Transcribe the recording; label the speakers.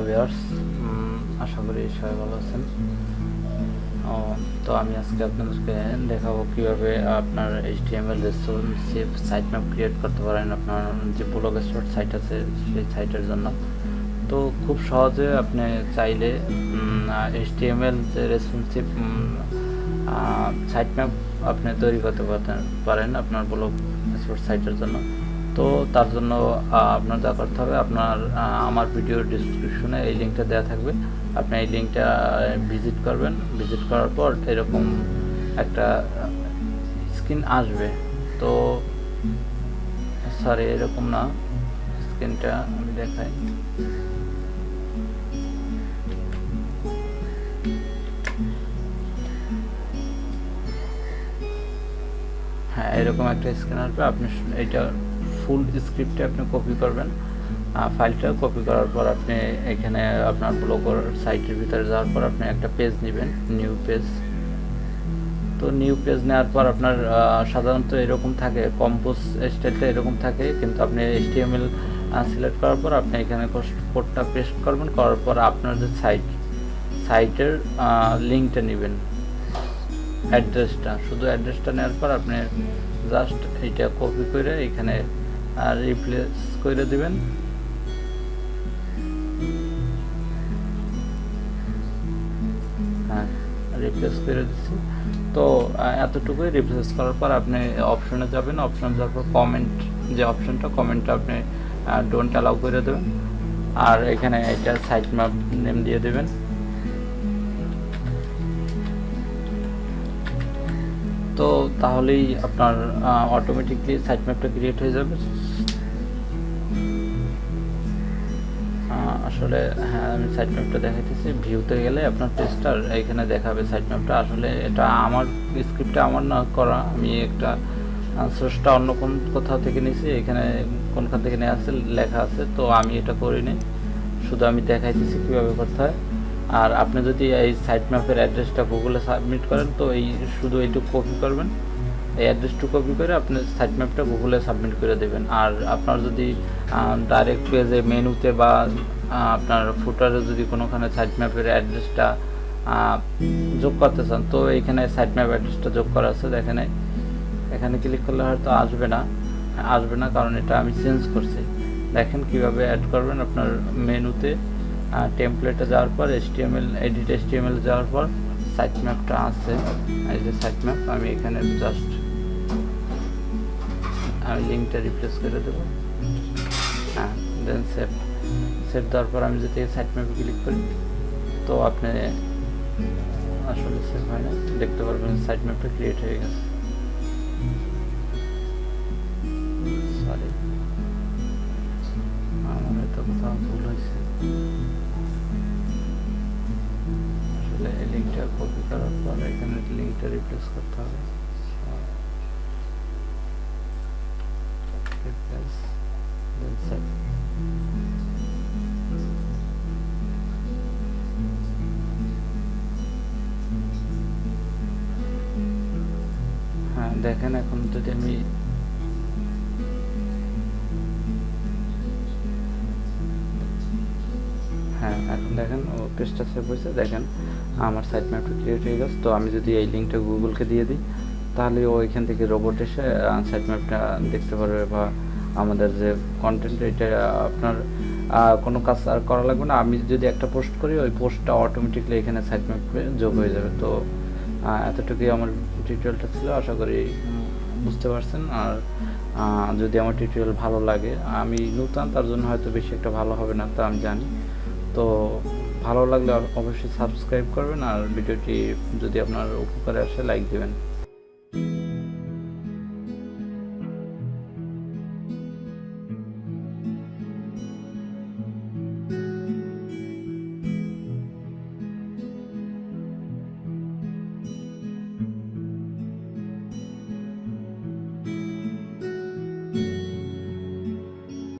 Speaker 1: Viewers, আশা করি সবাই ভালো আছেন। তো আমি আজকে আপনাদেরকে দেখাবো কিভাবে আপনার HTML responsive site map create করতে পারেন আপনার যে ব্লগস্পট সাইট আছে সেই সাইটের জন্য। তো খুব সহজে আপনি চাইলে HTML যে রেসপন্সিভ সাইট ম্যাপ আপনি তৈরি করতে পারেন আপনার ব্লগস্পট সাইটের জন্য। তো তার জন্য আপনার যা করতে হবে, আপনার আমার ভিডিওর ডিসক্রিপশনে এই লিঙ্কটা দেওয়া থাকবে, আপনি এই লিঙ্কটা ভিজিট করবেন। ভিজিট করার পর এরকম একটা স্ক্রিন আসবে। তো সরি, এরকম না, স্ক্রিনটা আমি দেখাই। হ্যাঁ, এরকম একটা স্ক্রিন আসবে। আপনি এইটা ফুল স্ক্রিপ্টে আপনি কপি করবেন, ফাইলটা কপি করার পর আপনি এখানে আপনার ব্লগের সাইটের ভিতরে যাওয়ার পর আপনি একটা পেজ নেবেন, নিউ পেজ। তো নিউ পেজ নেওয়ার পর আপনার সাধারণত এরকম থাকে, কম্পোজ স্টাইলটা এরকম থাকে, কিন্তু আপনি HTML সিলেক্ট করার পর আপনি এখানে কোডটা পেস্ট করবেন। করার পর আপনার যে সাইটের লিঙ্কটা নেবেন, অ্যাড্রেসটা, শুধু অ্যাড্রেসটা নেওয়ার পর আপনি জাস্ট এইটা কপি করে এখানে রিপ্লেস করে দিবেন। হ্যাঁ, রিপ্লেস করে দিচ্ছি। তো এতটুকুই। রিপ্লেস করার পর আপনি অপশনে যাবেন, অপশনে যাওয়ার পর কমেন্ট যে অপশনটা, কমেন্টটা আপনি ডোন্ট অ্যালাউ করে দেবেন। আর এখানে এটা সাইট ম্যাপ নেম দিয়ে দেবেন। তো তাহলেই আপনার অটোমেটিকলি সাইট ম্যাপটা ক্রিয়েট হয়ে যাবে। আসলে হ্যাঁ, আমি সাইট ম্যাপটা দেখাইতেছি। ভিউতে গেলে আপনার পেজটার এখানে দেখাবে সাইট ম্যাপটা। আসলে এটা আমার স্ক্রিপ্টে আমার না করা, আমি একটা সোর্সটা অন্য কোথাও থেকে নিয়েছি, এখানে কোনখান থেকে নেওয়া আছে লেখা আছে। তো আমি এটা করিনি, শুধু আমি দেখাইতেছি কীভাবে করতে হয়। আর আপনি যদি এই সাইট ম্যাপের অ্যাড্রেসটা গুগলে সাবমিট করেন, তো এই শুধু এইটুকু কপি করবেন, এই অ্যাড্রেসটু কপি করে আপনি সাইট ম্যাপটা গুগলে সাবমিট করে দেবেন। আর আপনার যদি ডাইরেক্ট পেজে মেনুতে বা আপনার ফুটারে যদি কোনোখানে সাইট ম্যাপের অ্যাড্রেসটা যোগ করতে চান, তো এইখানে সাইট ম্যাপ অ্যাড্রেসটা যোগ করা আছে, দেখেন। এখানে ক্লিক করলে হয়তো আসবে না, কারণ এটা আমি চেঞ্জ করছি। দেখেন কিভাবে অ্যাড করবেন। আপনার মেনুতে টেমপ্লেটে যাওয়ার পর এডিট HTML যাওয়ার পর সাইট ম্যাপটা আছে, এই যে সাইট ম্যাপ। আমি এখানে জাস্ট লিঙ্কটা রিপ্লেস করে দেবো। হ্যাঁ, দেন সেভ দেওয়ার পর আমি যদি সাইট ম্যাপে ক্লিক করি, তো আপনি আসলে সেভ হয় না, দেখতে পারবেন সাইট ম্যাপটা ক্রিয়েট হয়ে গেছে। সরি, আমার হয়তো কোথাও ভুল হয়েছে। আসলে এই লিঙ্কটা কপি করার পর এখানে লিঙ্কটা রিপ্লেস করতে হবে। হ্যাঁ, দেখেন এখন যদি আমি এখন দেখেন পেজটা সেভ হয়েছে। দেখেন আমার সাইট ম্যাপটা ক্রিয়েট হয়ে গেছে। তো আমি যদি এই লিঙ্কটা গুগলকে দিয়ে দিই, তাহলে ও এখান থেকে রোবট এসে সাইট ম্যাপটা দেখতে পারবে, বা আমাদের যে কন্টেন্ট, এটা আপনার কোনো কাজ আর করা লাগবে না। আমি যদি একটা পোস্ট করি, ওই পোস্টটা অটোমেটিকলি এখানে সাইট ম্যাপে যোগ হয়ে যাবে। তো এতটুকুই আমার টিউটোরিয়ালটা ছিল, আশা করি বুঝতে পারছেন। আর যদি আমার টিউটোরিয়াল ভালো লাগে, আমি নতুন, তার জন্য হয়তো বেশি একটা ভালো হবে না, তা আমি জানি। তো ভালো লাগলে অবশ্যই সাবস্ক্রাইব করবেন, আর ভিডিওটি যদি আপনার উপকারে আসে লাইক দেবেন।